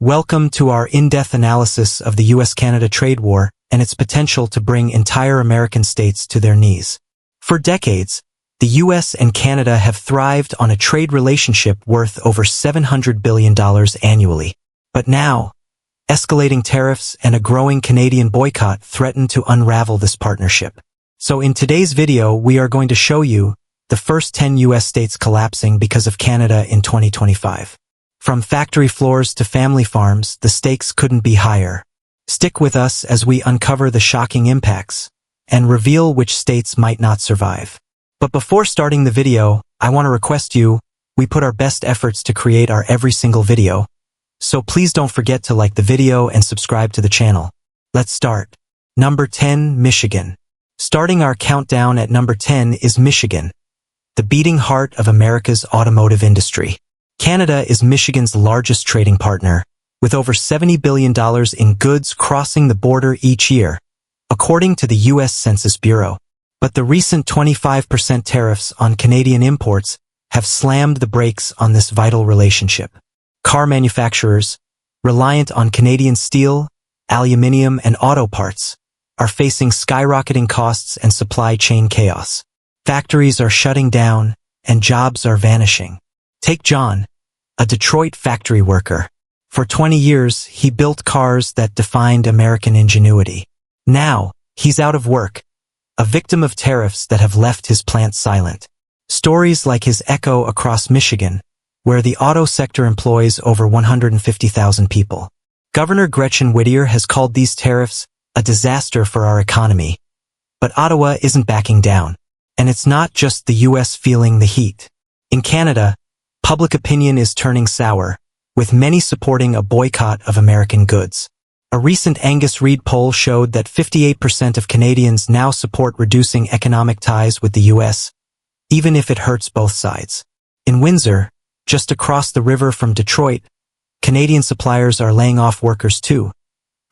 Welcome to our in-depth analysis of the US-Canada trade war and its potential to bring entire American states to their knees. For decades, the US and Canada have thrived on a trade relationship worth over $700 billion annually. But now, escalating tariffs and a growing Canadian boycott threaten to unravel this partnership. So in today's video, we are going to show you the first 10 US states collapsing because of Canada in 2025. From factory floors to family farms, the stakes couldn't be higher. Stick with us as we uncover the shocking impacts and reveal which states might not survive. But before starting the video, I want to request we put our best efforts to create our every single video. So please don't forget to like the video and subscribe to the channel. Let's start. Number 10, Michigan. Starting our countdown at number 10 is Michigan, the beating heart of America's automotive industry. Canada is Michigan's largest trading partner, with over $70 billion in goods crossing the border each year, according to the U.S. Census Bureau. But the recent 25% tariffs on Canadian imports have slammed the brakes on this vital relationship. Car manufacturers, reliant on Canadian steel, aluminum, and auto parts, are facing skyrocketing costs and supply chain chaos. Factories are shutting down, and jobs are vanishing. Take John, a Detroit factory worker. For 20 years, he built cars that defined American ingenuity. Now, he's out of work, a victim of tariffs that have left his plant silent. Stories like his echo across Michigan, where the auto sector employs over 150,000 people. Governor Gretchen Whittier has called these tariffs a disaster for our economy. But Ottawa isn't backing down. And it's not just the U.S. feeling the heat. In Canada, public opinion is turning sour, with many supporting a boycott of American goods. A recent Angus Reid poll showed that 58% of Canadians now support reducing economic ties with the U.S., even if it hurts both sides. In Windsor, just across the river from Detroit, Canadian suppliers are laying off workers too,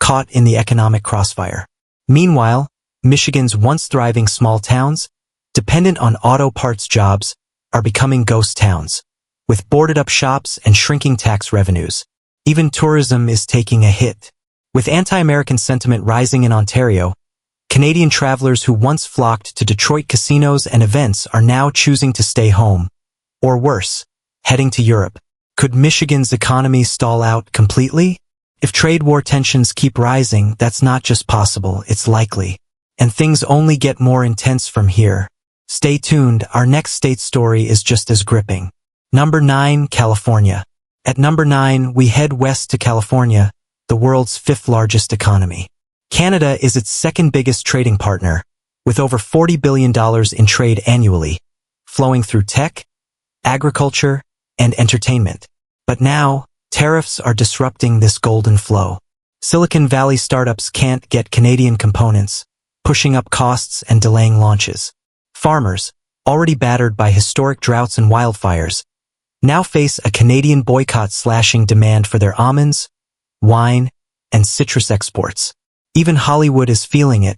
caught in the economic crossfire. Meanwhile, Michigan's once thriving small towns, dependent on auto parts jobs, are becoming ghost towns, with boarded-up shops and shrinking tax revenues. Even tourism is taking a hit. With anti-American sentiment rising in Ontario, Canadian travelers who once flocked to Detroit casinos and events are now choosing to stay home. Or worse, heading to Europe. Could Michigan's economy stall out completely? If trade war tensions keep rising, that's not just possible, it's likely. And things only get more intense from here. Stay tuned, our next state story is just as gripping. Number 9, California. At number 9, we head west to California, the world's 5th largest economy. Canada is its second biggest trading partner, with over $40 billion in trade annually, flowing through tech, agriculture, and entertainment. But now, tariffs are disrupting this golden flow. Silicon Valley startups can't get Canadian components, pushing up costs and delaying launches. Farmers, already battered by historic droughts and wildfires, now face a Canadian boycott slashing demand for their almonds, wine, and citrus exports. Even Hollywood is feeling it.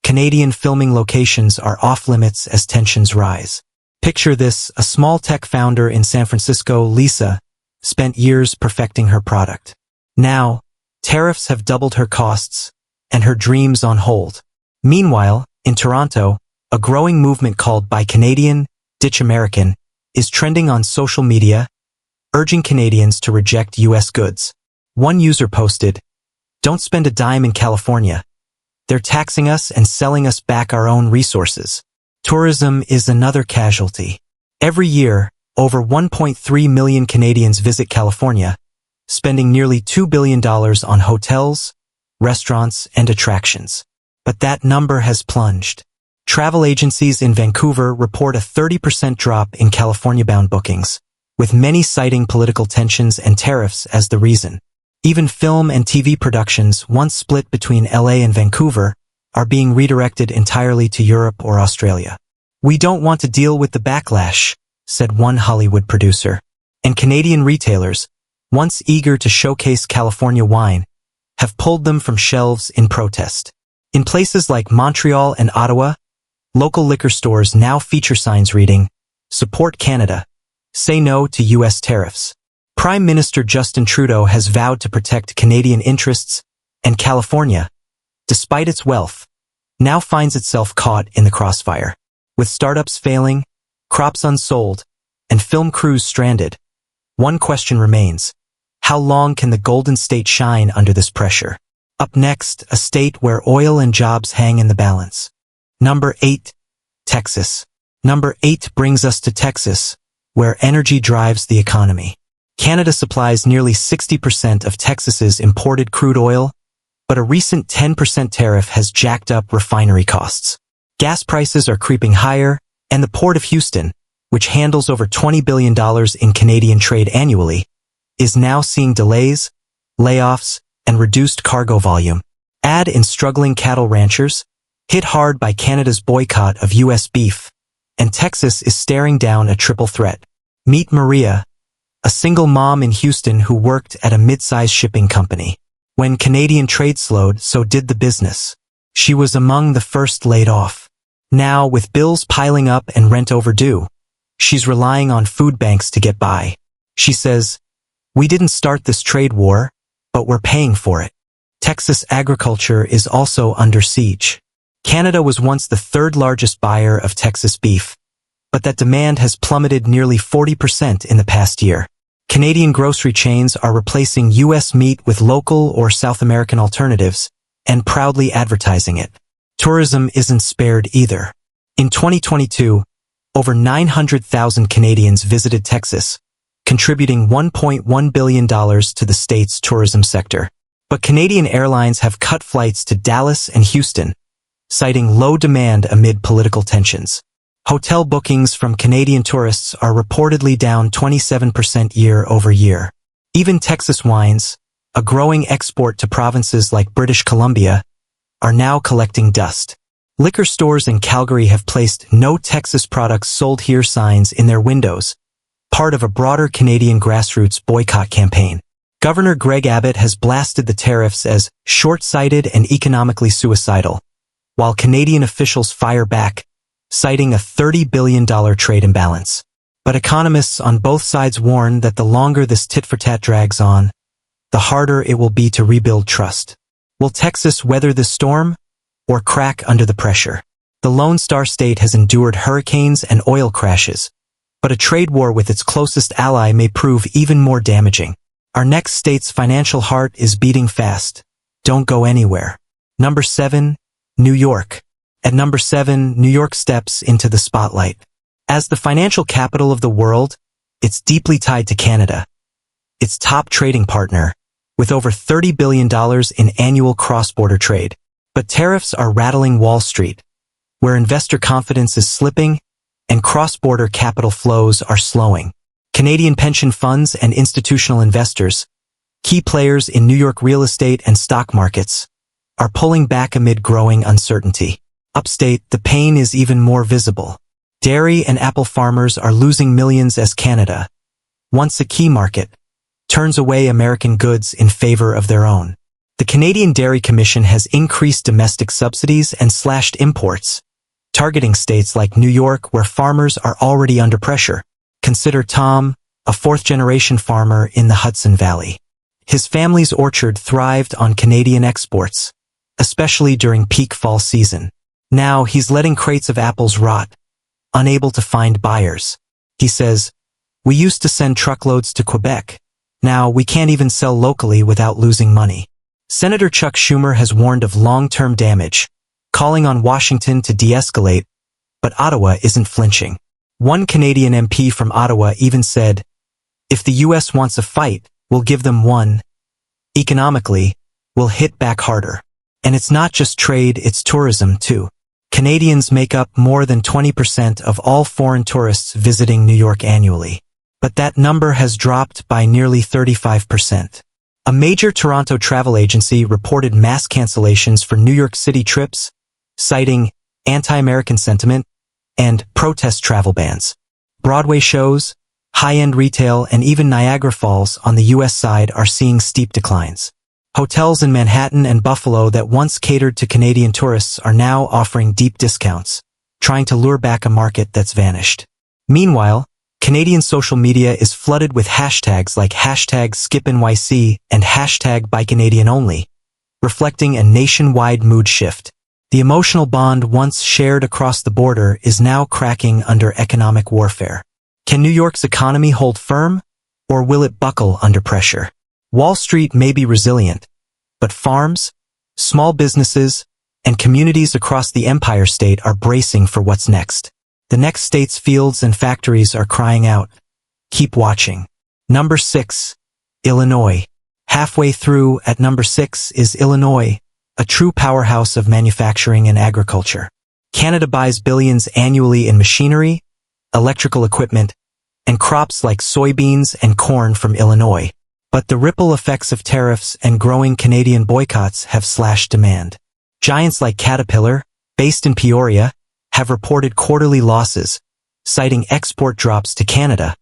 Canadian filming locations are off-limits as tensions rise. Picture this, a small tech founder in San Francisco, Lisa, spent years perfecting her product. Now, tariffs have doubled her costs, and her dreams on hold. Meanwhile, in Toronto, a growing movement called Buy Canadian, Ditch American is trending on social media, urging Canadians to reject U.S. goods. One user posted, "Don't spend a dime in California. They're taxing us and selling us back our own resources." Tourism is another casualty. Every year, over 1.3 million Canadians visit California, spending nearly $2 billion on hotels, restaurants, and attractions. But that number has plunged. Travel agencies in Vancouver report a 30% drop in California-bound bookings, with many citing political tensions and tariffs as the reason. Even film and TV productions, once split between LA and Vancouver, are being redirected entirely to Europe or Australia. "We don't want to deal with the backlash," said one Hollywood producer. And Canadian retailers, once eager to showcase California wine, have pulled them from shelves in protest. In places like Montreal and Ottawa, local liquor stores now feature signs reading, "Support Canada. Say no to U.S. tariffs." Prime Minister Justin Trudeau has vowed to protect Canadian interests, and California, despite its wealth, now finds itself caught in the crossfire. With startups failing, crops unsold, and film crews stranded, one question remains: how long can the Golden State shine under this pressure? Up next, a state where oil and jobs hang in the balance. Number 8. Texas. Number 8 brings us to Texas, where energy drives the economy. Canada supplies nearly 60% of Texas's imported crude oil, but a recent 10% tariff has jacked up refinery costs. Gas prices are creeping higher, and the Port of Houston, which handles over $20 billion in Canadian trade annually, is now seeing delays, layoffs, and reduced cargo volume. Add in struggling cattle ranchers, hit hard by Canada's boycott of U.S. beef, and Texas is staring down a triple threat. Meet Maria, a single mom in Houston who worked at a mid-sized shipping company. When Canadian trade slowed, so did the business. She was among the first laid off. Now, with bills piling up and rent overdue, she's relying on food banks to get by. She says, "We didn't start this trade war, but we're paying for it." Texas agriculture is also under siege. Canada was once the third largest buyer of Texas beef, but that demand has plummeted nearly 40% in the past year. Canadian grocery chains are replacing U.S. meat with local or South American alternatives and proudly advertising it. Tourism isn't spared either. In 2022, over 900,000 Canadians visited Texas, contributing $1.1 billion to the state's tourism sector. But Canadian airlines have cut flights to Dallas and Houston, citing low demand amid political tensions. Hotel bookings from Canadian tourists are reportedly down 27% year over year. Even Texas wines, a growing export to provinces like British Columbia, are now collecting dust. Liquor stores in Calgary have placed "No Texas Products Sold Here" signs in their windows, part of a broader Canadian grassroots boycott campaign. Governor Greg Abbott has blasted the tariffs as short-sighted and economically suicidal, while Canadian officials fire back, citing a $30 billion trade imbalance. But economists on both sides warn that the longer this tit-for-tat drags on, the harder it will be to rebuild trust. Will Texas weather this storm, or crack under the pressure? The Lone Star State has endured hurricanes and oil crashes, but a trade war with its closest ally may prove even more damaging. Our next state's financial heart is beating fast. Don't go anywhere. Number 7. New York. At number 7, New York steps into the spotlight. As the financial capital of the world, it's deeply tied to Canada, its top trading partner, with over $30 billion in annual cross-border trade. But tariffs are rattling Wall Street, where investor confidence is slipping and cross-border capital flows are slowing. Canadian pension funds and institutional investors, key players in New York real estate and stock markets, are pulling back amid growing uncertainty. Upstate, the pain is even more visible. Dairy and apple farmers are losing millions as Canada, once a key market, turns away American goods in favor of their own. The Canadian Dairy Commission has increased domestic subsidies and slashed imports, targeting states like New York where farmers are already under pressure. Consider Tom, a fourth-generation farmer in the Hudson Valley. His family's orchard thrived on Canadian exports, especially during peak fall season. Now he's letting crates of apples rot, unable to find buyers. He says, "We used to send truckloads to Quebec. Now we can't even sell locally without losing money." Senator Chuck Schumer has warned of long-term damage, calling on Washington to de-escalate, but Ottawa isn't flinching. One Canadian MP from Ottawa even said, "If the U.S. wants a fight, we'll give them one. Economically, we'll hit back harder." And it's not just trade, it's tourism too. Canadians make up more than 20% of all foreign tourists visiting New York annually. But that number has dropped by nearly 35%. A major Toronto travel agency reported mass cancellations for New York City trips, citing anti-American sentiment and protest travel bans. Broadway shows, high-end retail, and even Niagara Falls on the U.S. side are seeing steep declines. Hotels in Manhattan and Buffalo that once catered to Canadian tourists are now offering deep discounts, trying to lure back a market that's vanished. Meanwhile, Canadian social media is flooded with hashtags like #SkipNYC and #BuyCanadianOnly, reflecting a nationwide mood shift. The emotional bond once shared across the border is now cracking under economic warfare. Can New York's economy hold firm, or will it buckle under pressure? Wall Street may be resilient, but farms, small businesses, and communities across the Empire State are bracing for what's next. The next state's fields and factories are crying out. Keep watching. Number 6. Illinois. Halfway through at number 6 is Illinois, a true powerhouse of manufacturing and agriculture. Canada buys billions annually in machinery, electrical equipment, and crops like soybeans and corn from Illinois. But the ripple effects of tariffs and growing Canadian boycotts have slashed demand. Giants like Caterpillar, based in Peoria, have reported quarterly losses, citing export drops to Canada,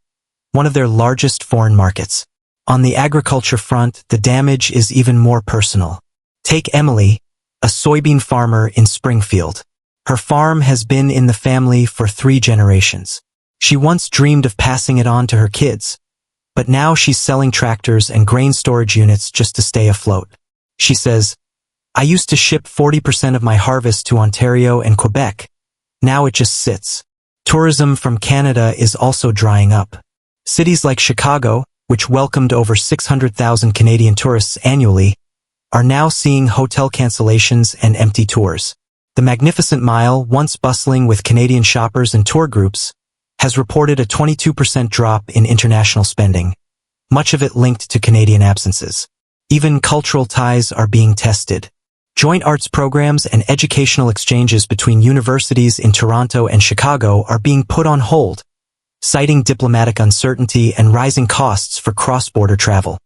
one of their largest foreign markets. On the agriculture front, the damage is even more personal. Take Emily, a soybean farmer in Springfield. Her farm has been in the family for 3 generations. She once dreamed of passing it on to her kids, but now she's selling tractors and grain storage units just to stay afloat. She says, "I used to ship 40% of my harvest to Ontario and Quebec. Now it just sits." Tourism from Canada is also drying up. Cities like Chicago, which welcomed over 600,000 Canadian tourists annually, are now seeing hotel cancellations and empty tours. The Magnificent Mile, once bustling with Canadian shoppers and tour groups, has reported a 22% drop in international spending, much of it linked to Canadian absences. Even cultural ties are being tested. Joint arts programs and educational exchanges between universities in Toronto and Chicago are being put on hold, citing diplomatic uncertainty and rising costs for cross-border travel.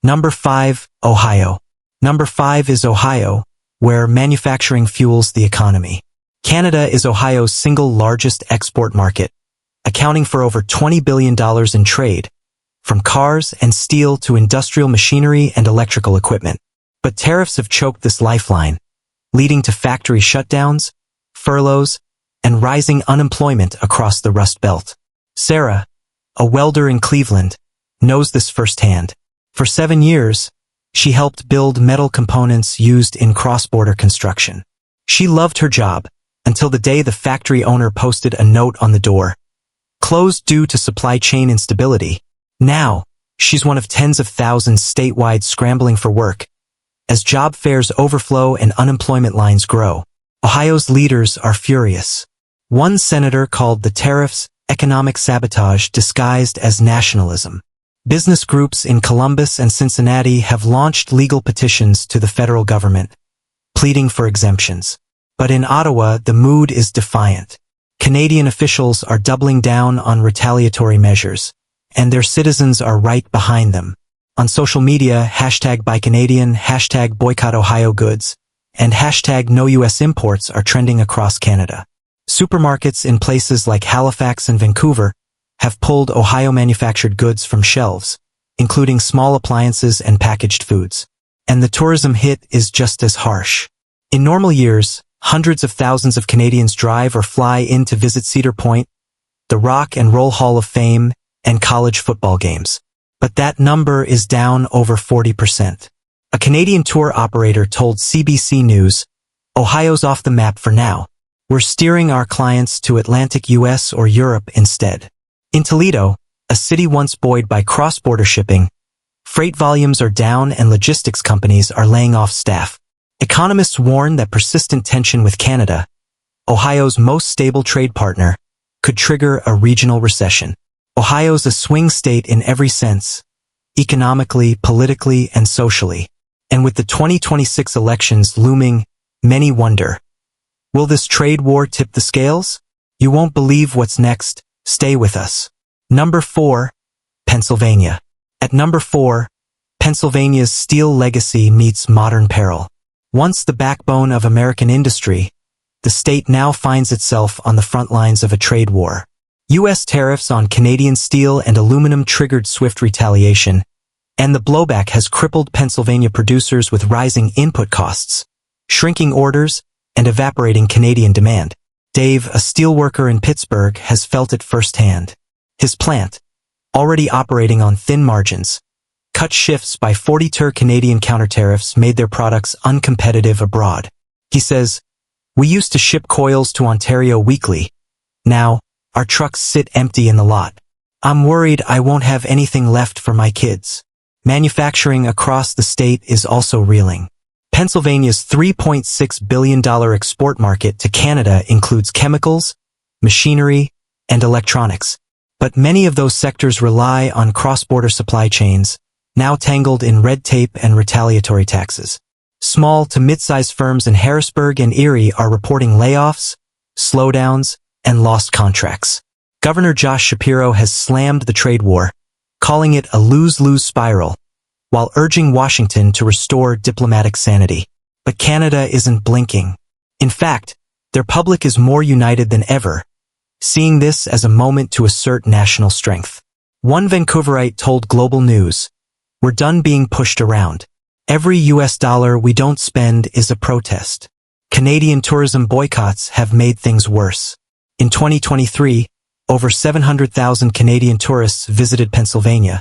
Number 5, Ohio. Number 5 is Ohio, where manufacturing fuels the economy. Canada is Ohio's single largest export market, accounting for over $20 billion in trade, from cars and steel to industrial machinery and electrical equipment. But tariffs have choked this lifeline, leading to factory shutdowns, furloughs, and rising unemployment across the Rust Belt. Sarah, a welder in Cleveland, knows this firsthand. For 7 years, she helped build metal components used in cross-border construction. She loved her job until the day the factory owner posted a note on the door, "Closed due to supply chain instability." Now, she's one of tens of thousands statewide scrambling for work, as job fairs overflow and unemployment lines grow. Ohio's leaders are furious. One senator called the tariffs economic sabotage disguised as nationalism. Business groups in Columbus and Cincinnati have launched legal petitions to the federal government, pleading for exemptions. But in Ottawa, the mood is defiant. Canadian officials are doubling down on retaliatory measures, and their citizens are right behind them. On social media, #BuyCanadian, #BoycottOhioGoods, and #NoUSImports are trending across Canada. Supermarkets in places like Halifax and Vancouver have pulled Ohio-manufactured goods from shelves, including small appliances and packaged foods. And the tourism hit is just as harsh. In normal years, hundreds of thousands of Canadians drive or fly in to visit Cedar Point, the Rock and Roll Hall of Fame, and college football games. But that number is down over 40%. A Canadian tour operator told CBC News, "Ohio's off the map for now. We're steering our clients to Atlantic US or Europe instead." In Toledo, a city once buoyed by cross-border shipping, freight volumes are down and logistics companies are laying off staff. Economists warn that persistent tension with Canada, Ohio's most stable trade partner, could trigger a regional recession. Ohio's a swing state in every sense, economically, politically, and socially. And with the 2026 elections looming, many wonder, will this trade war tip the scales? You won't believe what's next. Stay with us. Number 4, Pennsylvania. At number 4, Pennsylvania's steel legacy meets modern peril. Once the backbone of American industry, the state now finds itself on the front lines of a trade war. U.S. tariffs on Canadian steel and aluminum triggered swift retaliation, and the blowback has crippled Pennsylvania producers with rising input costs, shrinking orders, and evaporating Canadian demand. Dave, a steelworker in Pittsburgh, has felt it firsthand. His plant, already operating on thin margins, cut shifts by 40-ter Canadian counter-tariffs made their products uncompetitive abroad. He says, "We used to ship coils to Ontario weekly. Now, our trucks sit empty in the lot. I'm worried I won't have anything left for my kids." Manufacturing across the state is also reeling. Pennsylvania's $3.6 billion export market to Canada includes chemicals, machinery, and electronics. But many of those sectors rely on cross-border supply chains, now tangled in red tape and retaliatory taxes. Small to mid-sized firms in Harrisburg and Erie are reporting layoffs, slowdowns, and lost contracts. Governor Josh Shapiro has slammed the trade war, calling it a lose-lose spiral, while urging Washington to restore diplomatic sanity. But Canada isn't blinking. In fact, their public is more united than ever, seeing this as a moment to assert national strength. One Vancouverite told Global News, "We're done being pushed around. Every US dollar we don't spend is a protest." Canadian tourism boycotts have made things worse. In 2023, over 700,000 Canadian tourists visited Pennsylvania,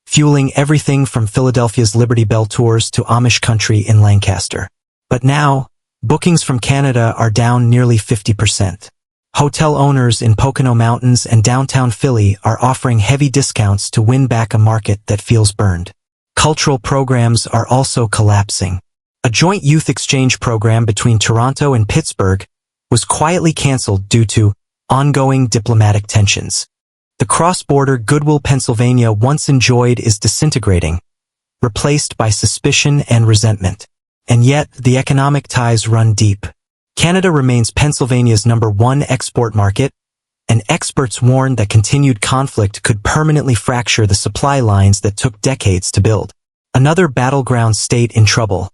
fueling everything from Philadelphia's Liberty Bell tours to Amish country in Lancaster. But now, bookings from Canada are down nearly 50%. Hotel owners in Pocono Mountains and downtown Philly are offering heavy discounts to win back a market that feels burned. Cultural programs are also collapsing. A joint youth exchange program between Toronto and Pittsburgh was quietly canceled due to ongoing diplomatic tensions. The cross-border goodwill Pennsylvania once enjoyed is disintegrating, replaced by suspicion and resentment. And yet, the economic ties run deep. Canada remains Pennsylvania's #1 export market, and experts warn that continued conflict could permanently fracture the supply lines that took decades to build. Another battleground state in trouble.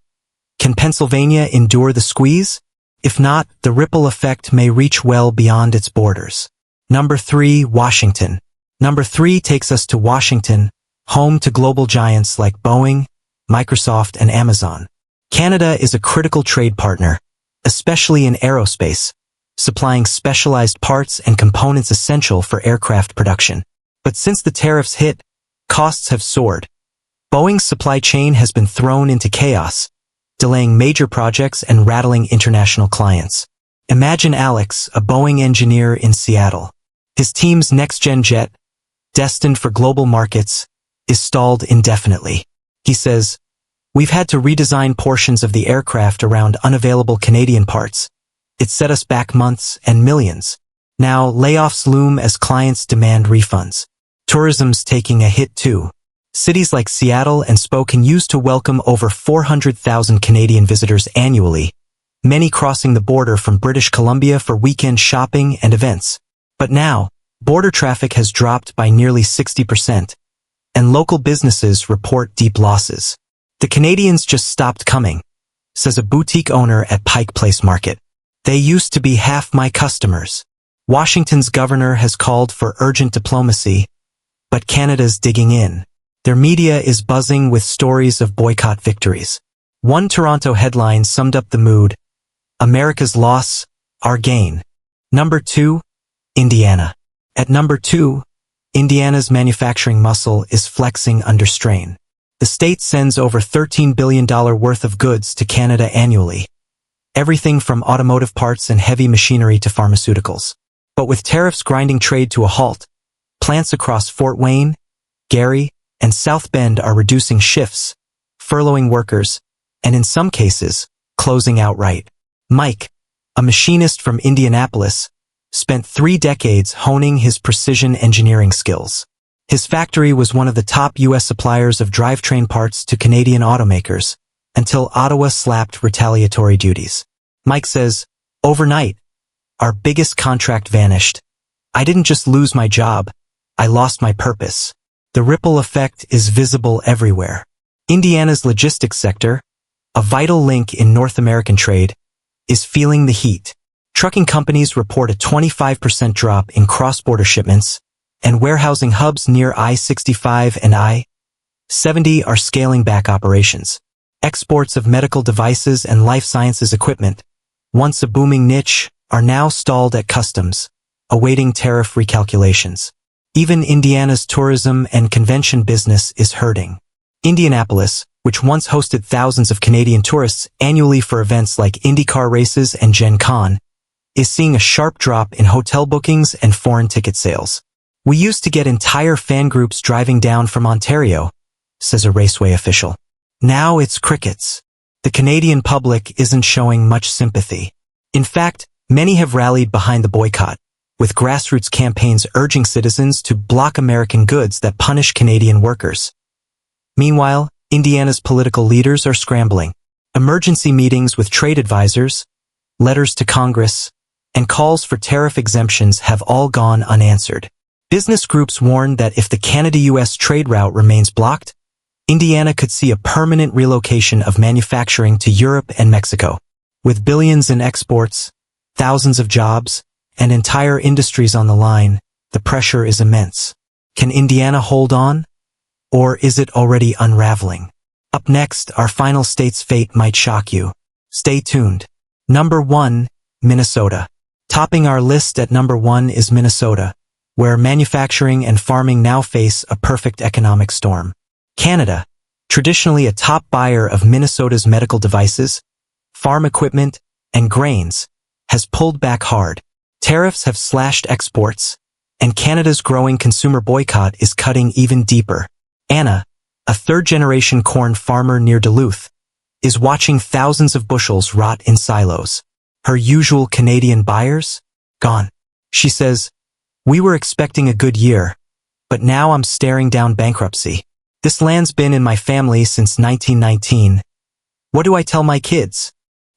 Can Pennsylvania endure the squeeze? If not, the ripple effect may reach well beyond its borders. Number 3, Washington. Number 3 takes us to Washington, home to global giants like Boeing, Microsoft, and Amazon. Canada is a critical trade partner, especially in aerospace, supplying specialized parts and components essential for aircraft production. But since the tariffs hit, costs have soared. Boeing's supply chain has been thrown into chaos, delaying major projects and rattling international clients. Imagine Alex, a Boeing engineer in Seattle. His team's next-gen jet, destined for global markets, is stalled indefinitely. He says, "We've had to redesign portions of the aircraft around unavailable Canadian parts. It set us back months and millions. Now layoffs loom as clients demand refunds." Tourism's taking a hit too. Cities like Seattle and Spokane used to welcome over 400,000 Canadian visitors annually, many crossing the border from British Columbia for weekend shopping and events. But now, border traffic has dropped by nearly 60%, and local businesses report deep losses. "The Canadians just stopped coming," says a boutique owner at Pike Place Market. "They used to be half my customers." Washington's governor has called for urgent diplomacy, but Canada's digging in. Their media is buzzing with stories of boycott victories. One Toronto headline summed up the mood: "America's loss, our gain." Number 2, Indiana. At number 2, Indiana's manufacturing muscle is flexing under strain. The state sends over $13 billion worth of goods to Canada annually, everything from automotive parts and heavy machinery to pharmaceuticals. But with tariffs grinding trade to a halt, plants across Fort Wayne, Gary, and South Bend are reducing shifts, furloughing workers, and in some cases, closing outright. Mike, a machinist from Indianapolis, spent 3 decades honing his precision engineering skills. His factory was one of the top U.S. suppliers of drivetrain parts to Canadian automakers, until Ottawa slapped retaliatory duties. Mike says, "Overnight, our biggest contract vanished. I didn't just lose my job, I lost my purpose." The ripple effect is visible everywhere. Indiana's logistics sector, a vital link in North American trade, is feeling the heat. Trucking companies report a 25% drop in cross-border shipments, and warehousing hubs near I-65 and I-70 are scaling back operations. Exports of medical devices and life sciences equipment, once a booming niche, are now stalled at customs, awaiting tariff recalculations. Even Indiana's tourism and convention business is hurting. Indianapolis, which once hosted thousands of Canadian tourists annually for events like IndyCar races and Gen Con, is seeing a sharp drop in hotel bookings and foreign ticket sales. We used to get entire fan groups driving down from Ontario, says a raceway official. Now it's crickets. The Canadian public isn't showing much sympathy. In fact, many have rallied behind the boycott, with grassroots campaigns urging citizens to block American goods that punish Canadian workers. Meanwhile, Indiana's political leaders are scrambling. Emergency meetings with trade advisors, letters to Congress, and calls for tariff exemptions have all gone unanswered. Business groups warn that if the Canada-US trade route remains blocked, Indiana could see a permanent relocation of manufacturing to Europe and Mexico. With billions in exports, thousands of jobs, and entire industries on the line, the pressure is immense. Can Indiana hold on? Or is it already unraveling? Up next, our final state's fate might shock you. Stay tuned. Number 1, Minnesota. Topping our list at number 1 is Minnesota, where manufacturing and farming now face a perfect economic storm. Canada, traditionally a top buyer of Minnesota's medical devices, farm equipment, and grains, has pulled back hard. Tariffs have slashed exports, and Canada's growing consumer boycott is cutting even deeper. Anna, a third-generation corn farmer near Duluth, is watching thousands of bushels rot in silos. Her usual Canadian buyers? Gone. She says, "We were expecting a good year, but now I'm staring down bankruptcy. This land's been in my family since 1919. What do I tell my kids?"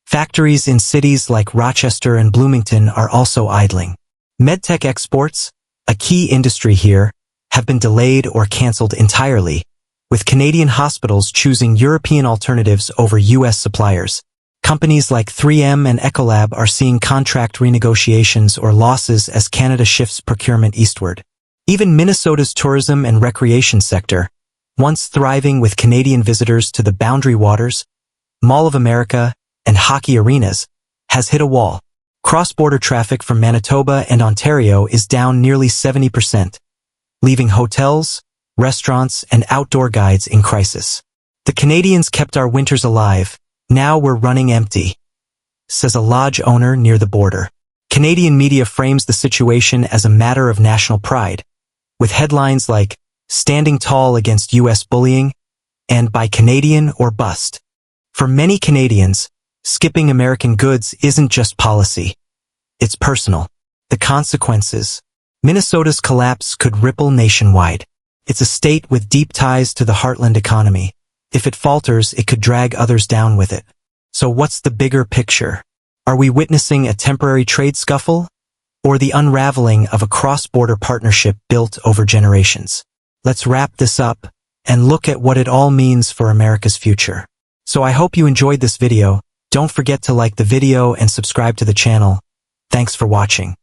Factories in cities like Rochester and Bloomington are also idling. Medtech exports, a key industry here, have been delayed or cancelled entirely, with Canadian hospitals choosing European alternatives over US suppliers. Companies like 3M and Ecolab are seeing contract renegotiations or losses as Canada shifts procurement eastward. Even Minnesota's tourism and recreation sector, once thriving with Canadian visitors to the Boundary Waters, Mall of America, and hockey arenas, has hit a wall. Cross-border traffic from Manitoba and Ontario is down nearly 70%, leaving hotels, restaurants, and outdoor guides in crisis. "The Canadians kept our winters alive. Now we're running empty," says a lodge owner near the border. Canadian media frames the situation as a matter of national pride, with headlines like, "Standing tall against US bullying," and "Buy Canadian or bust." For many Canadians, skipping American goods isn't just policy. It's personal. The consequences. Minnesota's collapse could ripple nationwide. It's a state with deep ties to the heartland economy. If it falters, it could drag others down with it. So what's the bigger picture? Are we witnessing a temporary trade scuffle, or the unraveling of a cross-border partnership built over generations? Let's wrap this up and look at what it all means for America's future. So I hope you enjoyed this video. Don't forget to like the video and subscribe to the channel. Thanks for watching.